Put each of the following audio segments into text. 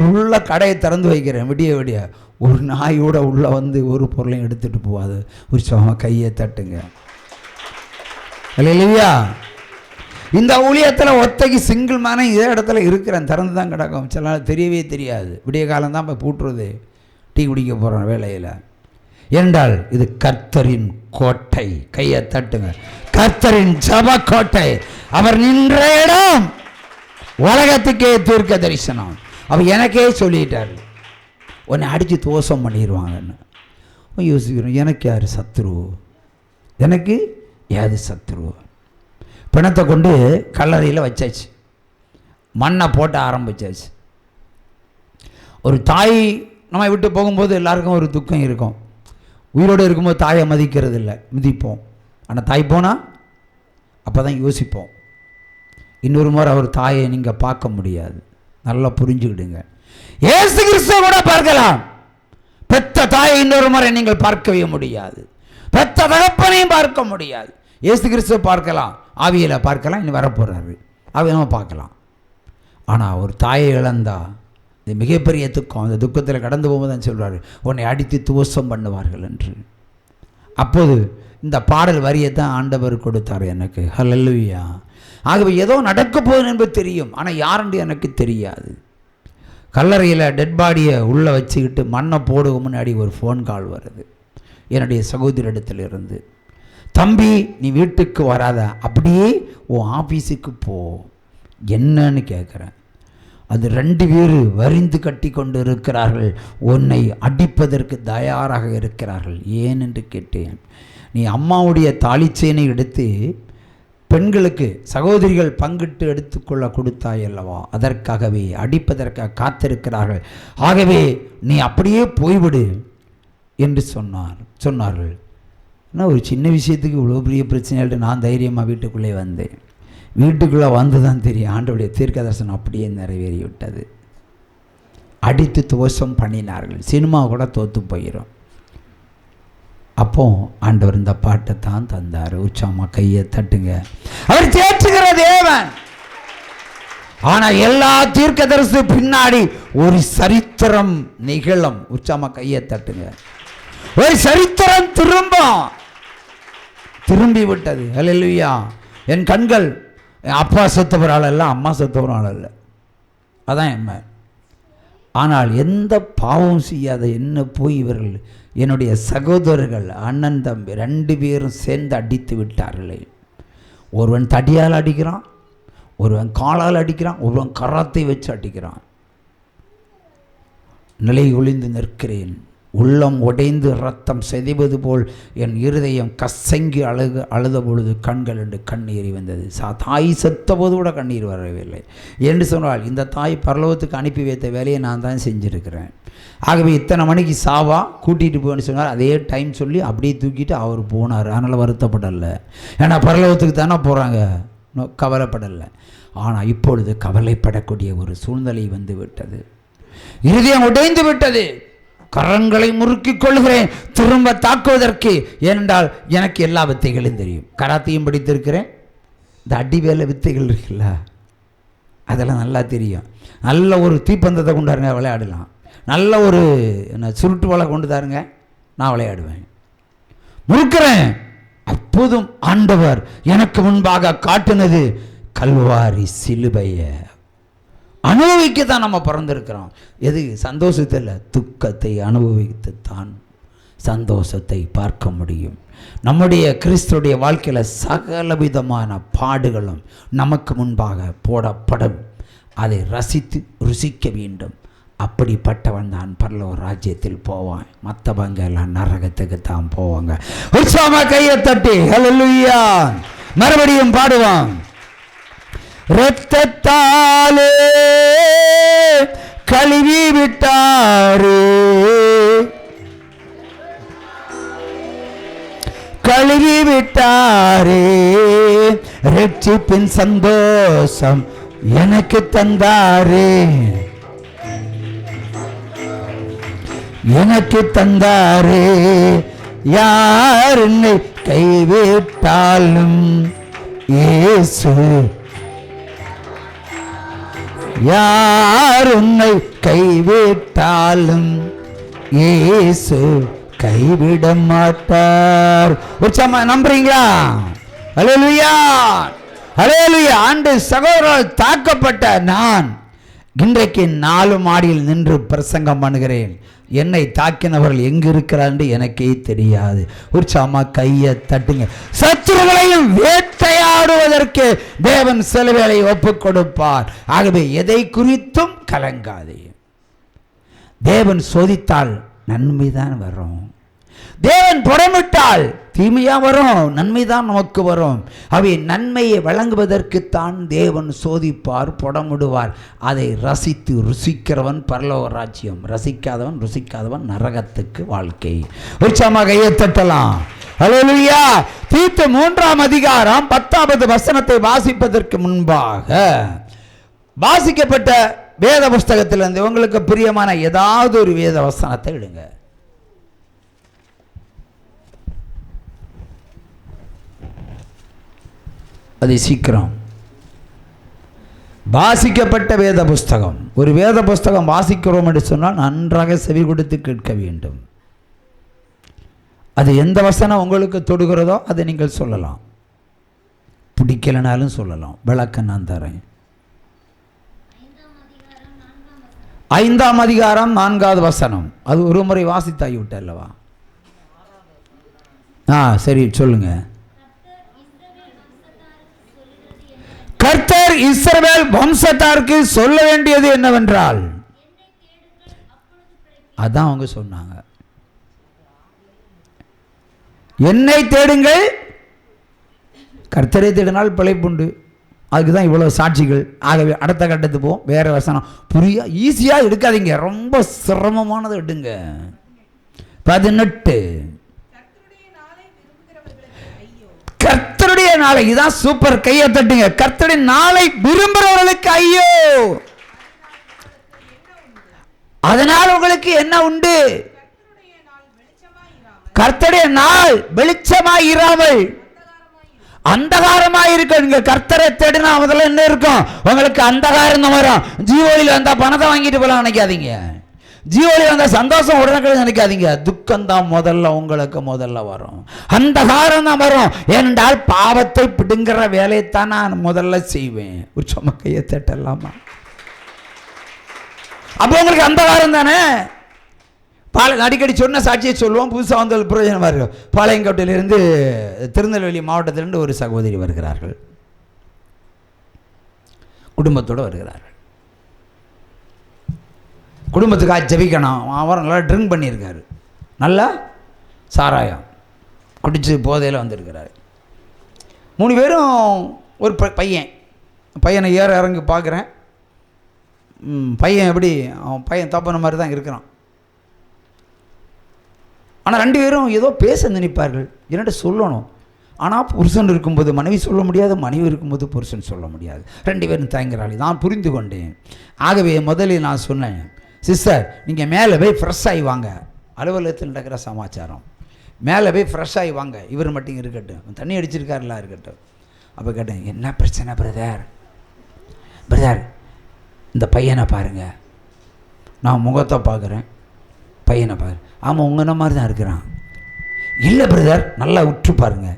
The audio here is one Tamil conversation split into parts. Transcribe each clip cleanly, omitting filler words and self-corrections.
உள்ள கடையை திறந்து வைக்கிறேன், விடிய விடிய ஒரு நாயோட உள்ளே வந்து ஒரு பொருளையும் எடுத்துகிட்டு போகாது. உற்சாகமாக கையை தட்டுங்க. இல்லையா? இந்த ஊழியத்தில் ஒத்தைக்கு சிங்கிள் மேனே இதே இடத்துல இருக்கிறேன், திறந்து தான் கிடக்கும். சில நாள் தெரியவே தெரியாது. விடிய காலம் தான் போய் பூட்டுறது, டீ குடிக்க போகிறோம் வேலையில். என்றால் இது கர்த்தரின் கோட்டை. கையை தட்டுங்க. கர்த்தரின் ஜப கோட்டை. அவர் நின்ற இடம் உலகத்துக்கே தீர்க்க தரிசனம். அவர் எனக்கே சொல்லிட்டார், உன்னை அடித்து தோஷம் பண்ணிடுவாங்கன்னு. யோசிக்கிறோம், எனக்கு யார் சத்ரு? எனக்கு ஏது சத்ரு? பிணத்தை கொண்டு கல்லறையில் வச்சாச்சு, மண்ணை போட்ட ஆரம்பிச்சாச்சு. ஒரு தாய் நம்ம விட்டு போகும்போது எல்லாருக்கும் ஒரு துக்கம் இருக்கும். உயிரோடு இருக்கும்போது தாயை மதிக்கிறது இல்லை, மிதிப்போம். ஆனால் தாய் போனால் அப்போ தான் யோசிப்போம். இன்னொரு முறை அவர் தாயை நீங்கள் பார்க்க முடியாது. நல்லா புரிஞ்சுக்கிடுங்க. இயேசு கிறிஸ்துவை கூட பார்க்கலாம், பெத்த தாயை இன்னொரு முறை நீங்கள் பார்க்கவே முடியாது. பெத்த தகப்பனையும் பார்க்க முடியாது. இயேசு கிறிஸ்துவை பார்க்கலாம், ஆவியில் பார்க்கலாம், இன்னும் வரப்போகிறாரு, ஆவியமாக பார்க்கலாம். ஆனால் ஒரு தாயை இழந்தா இது மிகப்பெரிய துக்கம். அந்த துக்கத்தில் கடந்து போகும்போது தான் சொல்கிறாரு, உன்னை அடித்து துவசம் பண்ணுவார்கள் என்று. அப்போது இந்த பாடல் வரியை தான் ஆண்டவர் கொடுத்தார் எனக்கு. ஹல்லேலூயா. ஆகவே ஏதோ நடக்க போகுது என்பது தெரியும், ஆனால் யாருன்னு எனக்கு தெரியாது. கல்லறையில் டெட் பாடியை உள்ளே வச்சுக்கிட்டு மண்ணை போடுக முன்னாடி ஒரு ஃபோன் கால் வருது என்னுடைய சகோதரிடத்தில் இருந்து. தம்பி, நீ வீட்டுக்கு வராத, அப்படியே உன் ஆஃபீஸுக்கு போ. என்னன்னு கேட்குறேன். அது 2 பேர் வரிந்து கட்டி கொண்டு இருக்கிறார்கள், உன்னை அடிப்பதற்கு தயாராக இருக்கிறார்கள். ஏன் என்று கேட்டேன். நீ அம்மாவுடைய தாலிச்சேனை எடுத்து பெண்களுக்கு சகோதரிகள் பங்கிட்டு எடுத்துக்கொள்ள கொடுத்தாய் அல்லவா, அதற்காகவே அடிப்பதற்காக காத்திருக்கிறார்கள். ஆகவே நீ அப்படியே போய்விடு என்று சொன்னார்கள். ஆனால் ஒரு சின்ன விஷயத்துக்கு இவ்வளோ பெரிய பிரச்சனையாட்டு நான் தைரியமாக வீட்டுக்குள்ளே வந்தேன். வீட்டுக்குள்ளே வந்து தான் தெரியும், ஆண்டவருடைய தீர்க்க தரிசனம் அப்படியே நிறைவேறிவிட்டது. அடித்து தோஷம் பண்ணினார்கள். சினிமா கூட தோற்று போயிடும். அப்போ ஆண்டவர் இந்த பாட்டை தான் தந்தார். உற்சாகமாக கையை தட்டுங்க. அவர் தேற்றுகிற தேவன். ஆனால் எல்லா தீர்க்க தரிசனம் பின்னாடி ஒரு சரித்திரம் நிகழும். உற்சாகமாக கையை தட்டுங்க. ஒரு சரித்திரம் திரும்பி விட்டது. ஹல்லேலூயா. என் கண்கள் அப்பா செத்தவரால் அல்ல, அம்மா செத்தவரால் அல்ல, அதான் என்ன. ஆனால் எந்த பாவம் செய்யாத என்ன போய் இவர்கள் என்னுடைய சகோதரர்கள் அண்ணன் தம்பி 2 பேரும் சேர்ந்து அடித்து விட்டார்களே. ஒருவன் தடியால் அடிக்கிறான், ஒருவன் காலால் அடிக்கிறான், ஒருவன் கராத்தை வச்சு அடிக்கிறான். நிலை ஒளிந்து நிற்கிறேன். உள்ளம் உடைந்து ரத்தம் செதிவது போல் என் இருதயம் கசங்கி அழுத பொழுது கண்கள் என்று கண்ணீர் வந்தது. தாய் செத்த போது கூட கண்ணீர் வரவில்லை என்று சொன்னால் இந்த தாய் பரலோகத்துக்கு அனுப்பி வைத்த வேலையை நான் தான் செஞ்சுருக்கிறேன். ஆகவே இத்தனை மணிக்கு சாவா கூட்டிகிட்டு போன்னு சொன்னார். அதே டைம் சொல்லி அப்படியே தூக்கிட்டு அவர் போனார். அதனால் வருத்தப்படலை. ஏன்னா பரலோகத்துக்கு தானே போகிறாங்க, கவலைப்படலை. ஆனால் இப்பொழுது கவலைப்படக்கூடிய ஒரு சூழ்நிலை வந்து விட்டது. இருதயம் உடைந்து விட்டது. கரங்களை முறுக்கிக் கொள்கிறேன் திரும்ப தாக்குவதற்கு. ஏனென்றால் எனக்கு எல்லா வித்தைகளும் தெரியும். கராத்தையும் படித்திருக்கிறேன். இந்த அடி வேலை வித்தைகள் இருக்குல்ல, அதெல்லாம் நல்லா தெரியும். நல்ல ஒரு தீப்பந்தத்தை கொண்டாருங்க, விளையாடலாம். நல்ல ஒரு சுருட்டு வலை கொண்டு தாருங்க, நான் விளையாடுவேன், முறுக்கிறேன். அப்போதும் ஆண்டவர் எனக்கு முன்பாக காட்டினது கல்வாரி சிலுவையை. அனுபவிக்கத்தான் நம்ம பிறந்திருக்கிறோம். எது சந்தோஷத்தில், துக்கத்தை அனுபவித்துத்தான் சந்தோஷத்தை பார்க்க முடியும். நம்முடைய கிறிஸ்துடைய வாழ்க்கையில் சகல விதமான பாடுகளும் நமக்கு முன்பாக போடப்படும். அதை ரசித்து ருசிக்க வேண்டும். அப்படிப்பட்டவன் தான் பரலோக ராஜ்யத்தில் போவான். மற்றவங்க எல்லாம் நரகத்துக்கு தான் போவாங்க. உற்சாகமா கையை தட்டி ஹல்லேலூயா மறுபடியும் பாடுவான். இரத்தத்தாலே கழுவி விட்டாரே, கழுவி விட்டாரே, ரட்சிப்பின் சந்தோஷம் எனக்கு தந்தாரே, எனக்கு தந்தாரே. யார் என்னை கைவிட்டாலும் இயேசு யார் உன்னை கைவிட்டாலும் இயேசு கைவிட மாட்டார். உற்சாகமா நம்புறீங்களா? அல்லேலூயா, அல்லேலூயா. ஆண்டு சகோதரர்கள் தாக்கப்பட்ட நான் இன்றைக்கு 4 மாடியில் நின்று பிரசங்கம் பண்ணுகிறேன். என்னை தாக்கினவர்கள் எங்கு இருக்கிறான்னு எனக்கே தெரியாது. உற்சாகமா கையை தட்டுங்க. சத்துருக்களையும் வேட்டையாடுவதற்கு தேவன் சில வேளை ஒப்புக் கொடுப்பார். ஆகவே எதை குறித்தும் கலங்காதே. தேவன் சோதித்தால் நன்மைதான் வரும். தேவன் புறமிட்டால் தீமையா வரும், நன்மைதான் நமக்கு வரும். அவை நன்மையை வழங்குவதற்குத்தான் தேவன் சோதிப்பார், புடமிடுவார். அதை ரசித்து ருசிக்கிறவன் பரலோக ராஜ்யம், ருசிக்காதவன் நரகத்துக்கு வாழ்க்கை. உற்சாகமாக கையை தட்டலாம். அல்லேலூயா. தீத்து 3ஆம் அதிகாரம் 10வது வசனத்தை வாசிப்பதற்கு முன்பாக வாசிக்கப்பட்ட வேத புஸ்தகத்திலிருந்து உங்களுக்கு பிரியமான ஏதாவது ஒரு வேத வசனத்தை எடுங்க. அது சீக்கிரம் வாசிக்கப்பட்ட வேத புஸ்தகம். ஒரு வேத புஸ்தகம் வாசிக்கிறோம் என்று சொன்னால் நன்றாக செவி கொடுத்து கேட்க வேண்டும். அது எந்த வசனம் உங்களுக்கு தொடுகிறதோ அதை நீங்கள் சொல்லலாம், பிடிக்கலனாலும் சொல்லலாம். விளக்கம் நான் தரேன். 5ஆம் அதிகாரம் 4வது வசனம். அது ஒரு முறை வாசித்தாகிவிட்ட அல்லவா? சரி சொல்லுங்க. கர்த்தர் இஸ்ரவேல் வம்சத்தாருக்கு சொல்ல வேண்டியது என்னவென்றால், அதான் அவங்க சொன்னாங்க, என்னை தேடுங்கள். கர்த்தரை தேடினால் பிழைப்புண்டு. அதுக்கு தான் இவ்வளோ சாட்சிகள். ஆகவே அடுத்த கட்டத்துக்கு போவோம். வேற வசனம் புரிய ஈஸியாக எடுக்காதீங்க, ரொம்ப சிரமமானது எடுங்க. 18 கர்த்தருடைய நாளை. இதான் சூப்பர். கையை தட்டுங்க. கர்த்தருடைய நாளை விரும்புகிறவர்களுக்கு ஐயோ. அதனால் உங்களுக்கு என்ன உண்டு? கர்த்தருடைய நாள் வெளிச்சமாய் இராமல் அந்தகாரமாய் இருக்கும். நீங்க கர்த்தரை தேடினா முதல்ல என்ன இருக்கும்? உங்களுக்கு அந்தகாரம் தான் வரும். ஜீவோலியில் வந்தா பணத்தை வாங்கிட்டு போலாம் நினைக்காதீங்க. ஜீவோலியில் வந்தா சந்தோஷம் உடனே நினைக்காதீங்க. துக்கம் தான் உங்களுக்கு முதல்ல வரும். அந்தகாரம் தான் வரும். ஏனென்றால் பாவத்தை பிடுங்குற வேலையைத்தான் நான் முதல்ல செய்வேன். ஒரு சும்மா கையை தட்டலாமா? அப்போ உங்களுக்கு அந்தகாரம் தானே. அடிக்கடி சொன்ன சாட்சியை சொல்லுவோம். புதுசாக வந்த பிரயோஜனமாக இருக்கும். பாளையங்கோட்டையிலிருந்து திருநெல்வேலி மாவட்டத்திலிருந்து ஒரு சகோதரி வருகிறார்கள். குடும்பத்தோடு வருகிறார்கள். குடும்பத்துக்காக ஜெபிக்கணும். அவர் நல்லா ட்ரிங்க் பண்ணியிருக்காரு, நல்லா சாராயம் குடிச்சு போதையில் வந்திருக்கிறாரு. 3 பேரும் ஒரு பையனை ஏற இறங்கி பார்க்குறேன். பையன் எப்படி, அவன் பையன் தப்பான மாதிரி தான் இருக்கிறான். ஆனால் 2 பேரும் ஏதோ பேச நினைப்பார்கள். என்னட்டு சொல்லணும். ஆனால் புருஷன் இருக்கும்போது மனைவி சொல்ல முடியாது, மனைவி இருக்கும்போது புருஷன் சொல்ல முடியாது. 2 பேரும் தயங்குறாள். நான் புரிந்து கொண்டேன். ஆகவே முதலில் நான் சொன்னேன், சிஸ்டர் நீங்கள் மேலே போய் ஃப்ரெஷ் ஆகி வாங்க. அலுவலகத்தில் நடக்கிற சமாச்சாரம். மேலே போய் ஃப்ரெஷ் ஆகி வாங்க. இவர் மட்டும் இருக்கட்டும், தண்ணி அடிச்சிருக்காருலாம் இருக்கட்டும். அப்போ கேட்டேன், என்ன பிரச்சனை பிரதர்? இந்த பையனை பாருங்கள். நான் முகத்தை பார்க்குறேன், பையனை பாரு. ஆமாம் உங்களை மாதிரி தான் இருக்கிறான். இல்லை பிரதர், நல்லா உற்று பாருங்க.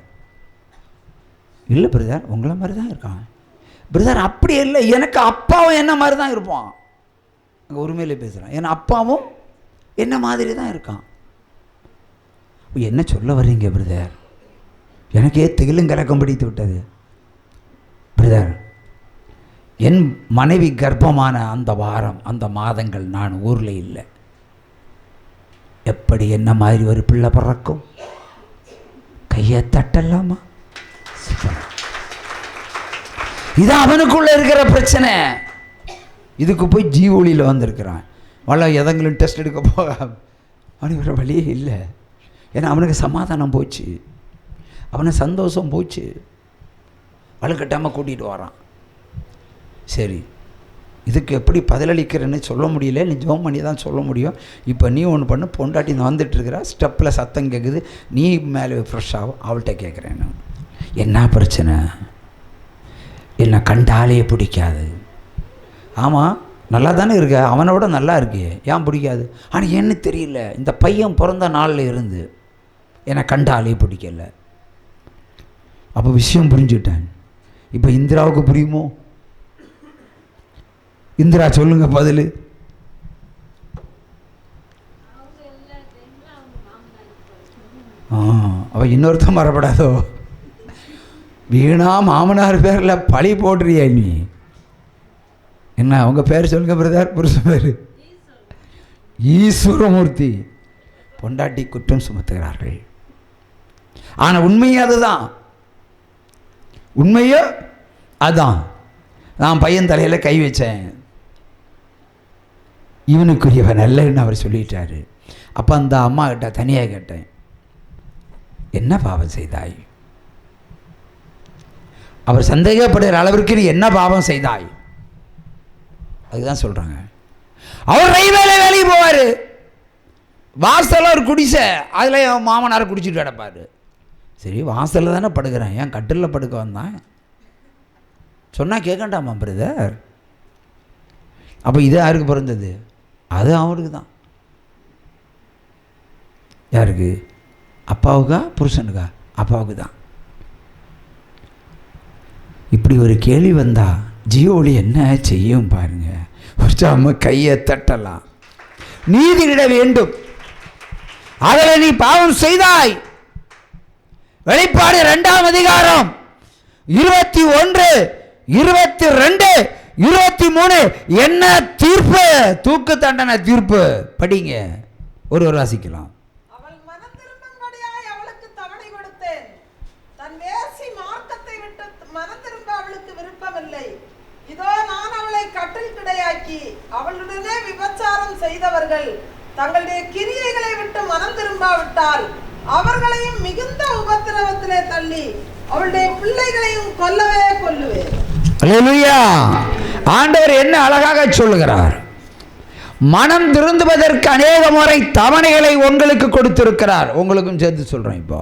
இல்லை பிரதர், உங்களை மாதிரி தான் இருக்கான். பிரதர் அப்படி இல்லை, எனக்கு அப்பாவும் என்ன மாதிரி தான் இருப்பான். அங்கே உரிமையிலே பேசுகிறான். என் அப்பாவும் என்ன மாதிரி தான் இருக்கான். என்ன சொல்ல வர்றீங்க பிரதர்? எனக்கே திகிலும் கலக்கம் பிடித்து விட்டது. பிரதர், என் மனைவி கர்ப்பமான அந்த மாதங்கள் நான் ஊரில் இல்லை. எப்படி என்ன மாதிரி ஒரு பிள்ளை பிறக்கும்? கையை தட்டலாமா? இது அவனுக்குள்ள இருக்கிற பிரச்சனை. இதுக்கு போய் ஜீவோலியில் வந்திருக்கிறான். எதங்களும் டெஸ்ட் எடுக்க போக அவனுக்கு வேறு வழியே இல்லை. ஏன்னா அவனுக்கு சமாதானம் போச்சு, அவனுக்கு சந்தோஷம் போச்சு. வலுக்கட்டாமல் கூட்டிகிட்டு வரான். சரி, இதுக்கு எப்படி பதிலளிக்கிறேன்னு சொல்ல முடியல. நீ ஜோம் பண்ணி தான் சொல்ல முடியும். இப்போ நீ ஒன்று பண்ணு, பொண்டாட்டி வந்துட்டுருக்கிறா, ஸ்டெப்பில் சத்தம் கேட்குது, நீ மேலே ஃப்ரெஷ் ஆகும். அவள்கிட்ட கேட்குறேன், என்ன பிரச்சனை? என்னை கண்டாலே பிடிக்காது. ஆமாம், நல்லா தானே இருக்க, அவனோட நல்லா இருக்கே, ஏன் பிடிக்காது? ஆனால் என்ன தெரியல, இந்த பையன் பிறந்த நாளில் இருந்து என்னை கண்டாலே பிடிக்கல. அப்போ விஷயம் புரிஞ்சுட்டேன். இப்போ இந்திராவுக்கு புரியுமோ? இந்திரா சொல்லுங்க பதில். அவள் இன்னொருத்தன் வரப்படாதோ? வீணா மாமனார் பேரில் பழி போடுறியா நீ? என்ன அவங்க பேர் சொல்லுங்க பிரதர், புருஷன் பேர் ஈஸ்வரமூர்த்தி. பொண்டாட்டி குற்றம் சுமத்துகிறார்கள். ஆனால் உண்மையே அதுதான், உண்மையோ அதான். நான் பையன் தலையில் கை வச்சேன், இவனுக்குரியவன் அல்லன்னு அவர் சொல்லிட்டாரு. அப்போ அந்த அம்மா கிட்ட தனியாக கேட்டேன், என்ன பாவம் செய்தாய்? அவர் சந்தேகப்படுகிற அளவிற்கு நீ என்ன பாவம் செய்தாய்? அதுதான் சொல்கிறாங்க. அவர் வேலைக்கு போவார், வாசலில் ஒரு குடிசை, அதில் என் மாமனாரை குடிச்சிட்டு கிடப்பார். சரி, வாசலில் தானே படுக்கிறேன், ஏன் கட்டிலில் படுக்க வந்தான் சொன்னால் கேட்கண்டாமா பிரதர்? அப்போ இது யாருக்கு பிறந்தது? அது அவருக்கு தான். யாருக்கு? அப்பாவுக்கா புருஷனுக்கா? அப்பாவுக்கு தான். இப்படி ஒரு கேள்வி வந்தா ஜீவ ஒளி என்ன செய்யும் பாருங்க. ஒரு கையை தட்டலாம். நீதியிட வேண்டும். அதில் நீ பாவம் செய்தாய். வெளிப்பாடு 2ஆம் அதிகாரம் 21, 22, 23 என்ன தீர்ப்பு? தூக்கு தண்டனை தீர்ப்பு. படிங்க, ஒரு வாசிக்கலாம். அவள் மனம் திரும்பும்படியாய் அவளுக்கு தவணை கொடுத்தேன். தன் வேசி மார்க்கத்தை விட்டு மனம் திரும்ப அவளுக்கு விருப்பமில்லை. இதோ நான் அவளை கட்டில் கிடையாக்கி அவளுடனே விபச்சாரம் செய்தவர்கள் தங்களுடைய கிரியைகளை விட்டு மனம் திரும்பாவிட்டால் அவர்களையும் மிகுந்த உபத்திரவத்திலே தள்ளி அவளுடைய பிள்ளைகளையும் கொல்லவே கொல்லுவேன். அல்லேலூயா. ஆண்டவர் என்ன அழகாக சொல்லுகிறார். மனம் திருந்துவதற்கு அநேக முறை தவணைகளை உங்களுக்கு கொடுத்திருக்கிறார். உங்களுக்கும் சேர்த்து சொல்றேன் இப்போ.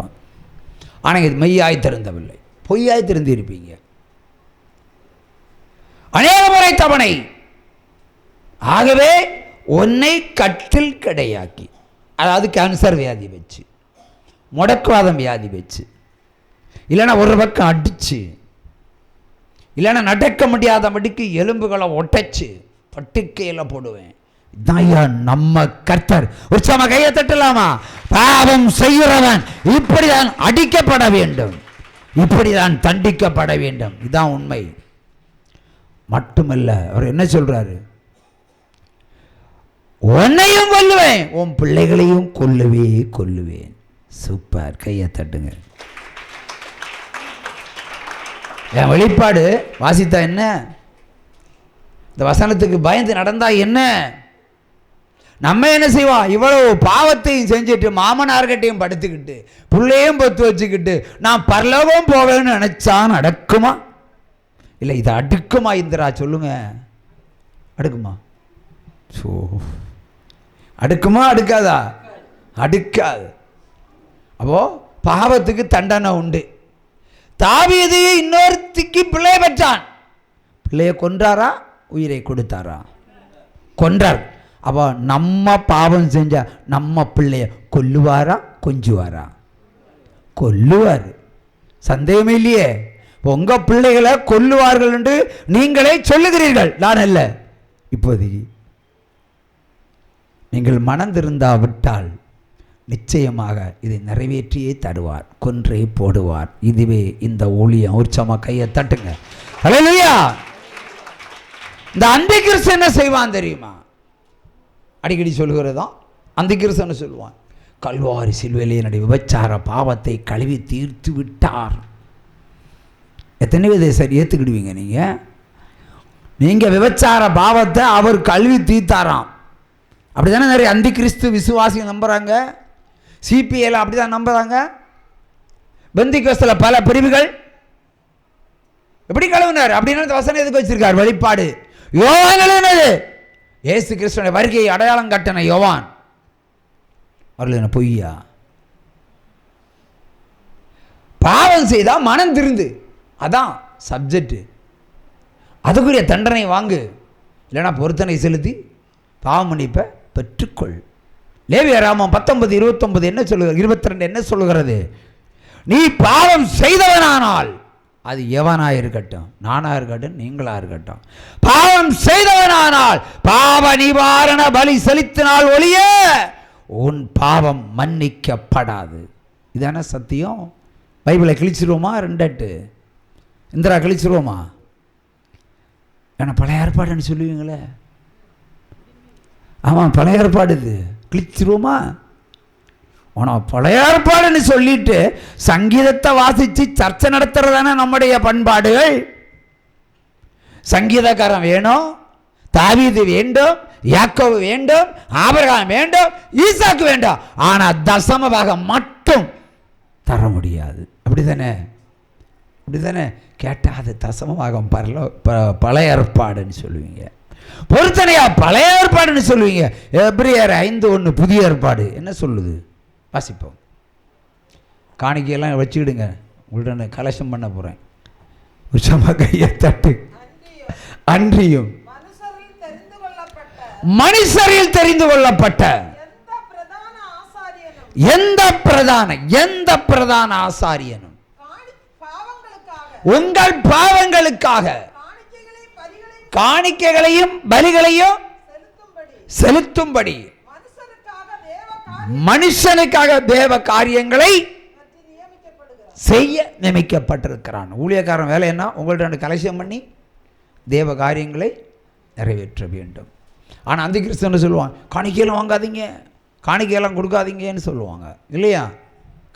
ஆனால் இது மெய்யாய் திருந்தவில்லை, பொய்யாய் திருந்து இருப்பீங்க. அநேக முறை தவணை. ஆகவே உன்னை கட்டில் கிடையாக்கி, அதாவது கேன்சர் வியாதி வச்சு, முடக்குவாதம் வியாதி வச்சு, இல்லைன்னா ஒரு பக்கம் அடிச்சு, இல்லைன்னா நடக்க முடியாதபடிக்கு எலும்புகளை ஒட்டச்சு பட்டுக்கையில் போடுவேன். இதான் நம்ம கர்த்தர். உற்சாக கையை தட்டலாமா? பாவம் செய்கிறவன் இப்படிதான் அடிக்கப்பட வேண்டும், இப்படிதான் தண்டிக்கப்பட வேண்டும். இதுதான் உண்மை. மட்டுமல்ல, அவர் என்ன சொல்றாரு? உன்னையும் கொல்லுவேன், உன் பிள்ளைகளையும் கொல்லுவே கொல்லுவேன். சூப்பர், கையை தட்டுங்க. என் வெளிப்பாடு வாசித்தா என்ன? இந்த வசனத்துக்கு பயந்து நடந்தா என்ன? நம்ம என்ன செய்வோம்? இவ்வளவு பாவத்தையும் செஞ்சுட்டு மாமனார்கிட்டையும் படுத்துக்கிட்டு பிள்ளையும் பொத்து வச்சுக்கிட்டு நான் பரலோகம் போவேன்னு நினைச்சா நடக்குமா? இல்லை, இது அடுக்குமா? இந்திரா சொல்லுங்க, அடுக்குமா? ஸோ அடுக்குமா அடுக்காதா? அடுக்காது. அப்போ பாவத்துக்கு தண்டனை உண்டு. தாவீது இன்னொருத்திக்கு பிள்ளையை பெற்றான். பிள்ளையை கொன்றாரா? உயிரை கொடுத்தாரா? கொன்றார். அப்போ நம்ம பாவம் செஞ்சா நம்ம பிள்ளைய கொல்லுவாரா கொஞ்சுவாரா? கொல்லுவார். சந்தேகமே இல்லையே. உங்க பிள்ளைகளை கொல்லுவார்கள் என்று நீங்களே சொல்லுகிறீர்கள், நான் அல்ல. இப்போதைக்கு நீங்கள் மனந்திருந்தாவிட்டால் நிச்சயமாக இதை நிறைவேற்றியே தருவார், கொன்றே போடுவார். இதுவே இந்த ஊழியம். உற்சாகமா கையை தட்டுங்க. ஹல்லேலூயா. இந்த அந்தி கிறிஸ்து என்ன செய்வான் தெரியுமா? அடிக்கடி சொல்லுகிறதா அந்தி கிறிஸ்து சொல்லுவான், கல்வாரி சிலுவையிலே என்னுடைய விபச்சார பாவத்தை கழுவி தீர்த்து விட்டார். எத்தனை விதை சார் ஏற்றுக்கிடுவீங்க? நீங்கள் விபச்சார பாவத்தை அவர் கழுவி தீர்த்தாராம். அப்படி தானே நிறைய அந்தி கிறிஸ்து விசுவாசிகள் நம்புகிறாங்க. சிபிஐல அப்படி தான் நம்புகிறாங்க. பெந்திகோஸ்தில் பல பிரிவுகள் எப்படி கழுவினார் அப்படின்னு வசனம் எதுக்கு வச்சிருக்கார்? வெளிப்பாடு யோவான் எழுதினது. இயேசு கிறிஸ்துவின் வருகையை அடையாளம் கட்டின யோவான் அவர்கள் என்ன பொய்யா? பாவம் செய்தா மனம் திருந்து, அதான் சப்ஜெக்ட். அதுக்குரிய தண்டனை வாங்கு. இல்லைனா பொருத்தனை செலுத்தி பாவ மன்னிப்பை பெற்றுக்கொள். லேவியராகமம் 19:29 என்ன சொல்லுகிறது, 22 என்ன சொல்லுகிறது, நீ பாவம் செய்தவனானால் அது எவனாக இருக்கட்டும், நானாக இருக்கட்டும், நீங்களாக இருக்கட்டும், பாவம் செய்தவனானால் பாவ நிவாரண பலி செலுத்தினால் ஒழிய உன் பாவம் மன்னிக்கப்படாது. இதான சத்தியம். பைபிளை கிழிச்சிருவோமா? 2:8 இந்திரா கிழிச்சிருவோமா? ஏன்னா பழைய ஏற்பாடுன்னு சொல்லுவீங்களே. ஆமாம், பழைய ஏற்பாடு இது. கிழிச்சிருவோமா? ஆனால் பழைய ஏற்பாடுன்னு சொல்லிட்டு சங்கீதத்தை வாசித்து சர்ச்சை நடத்துறதானே நம்முடைய பண்பாடுகள். சங்கீதக்காரன் வேணும், தாவீது வேண்டும், யாக்கோபு வேண்டும், ஆபிரகாம் வேண்டும், ஈசாக்கு வேண்டும், ஆனால் தசம பாகம் மட்டும் தர முடியாது. அப்படிதானே? அப்படிதானே? கேட்டால் அது தசம பாகம் பழைய ஏற்பாடுன்னு சொல்லுவீங்க. பொருத்தனையா பழைய ஏற்பாடுன்னு சொல்லுவீங்க. எபிரேயர் 5:1 புதிய ஏற்பாடு என்ன சொல்லுது? வாசிப்போம். காணிக்கையெல்லாம் வச்சுக்கிடுங்க, உடனே கலெக்ஷன் பண்ண போகிறேன். உச்சமாக கையை தட்டு. அன்றியும் மனுஷரில் தெரிந்து கொள்ளப்பட்ட எந்த பிரதான ஆசாரியனும் உங்கள் பாவங்களுக்காக காணிக்கைகளையும் பலிகளையும் செலுத்தும்படி மனுஷனுக்காக தேவ காரியங்களை செய்ய நியமிக்கப்பட்டிருக்கிறான். ஊழியக்காரன் வேலை என்ன? உங்கள்ட்ட கலெக்ஷன் பண்ணி தேவ காரியங்களை நிறைவேற்ற வேண்டும். ஆனால் அந்த கிறிஸ்தவனை சொல்லுவாங்க, காணிக்கையெல்லாம் வாங்காதீங்க, காணிக்கையெல்லாம் கொடுக்காதீங்கன்னு சொல்லுவாங்க. இல்லையா?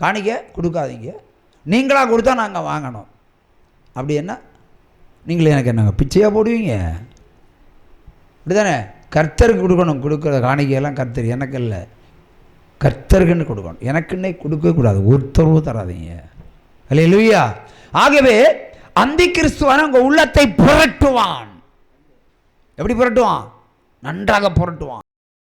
காணிக்கை கொடுக்காதீங்க, நீங்களாக கொடுத்தா நாங்கள் வாங்கணும். அப்படி என்ன? நீங்களே எனக்கு என்னங்க பிச்சையாக போடுவீங்க? அப்படிதானே? கர்த்தருக்கு கொடுக்கணும். கொடுக்குற காணிக்கையெல்லாம் கர்த்தர், எனக்கு இல்லை, கர்த்தருக்குன்னு கொடுக்கணும். எனக்குன்னே கொடுக்கக்கூடாது, ஒருத்தரவும் தராதீங்க. அல்லேலூயா. ஆகவே அந்தி கிறிஸ்துவான உங்கள் உள்ளத்தை புரட்டுவான். எப்படி புரட்டுவான்? நன்றாக புரட்டுவான்.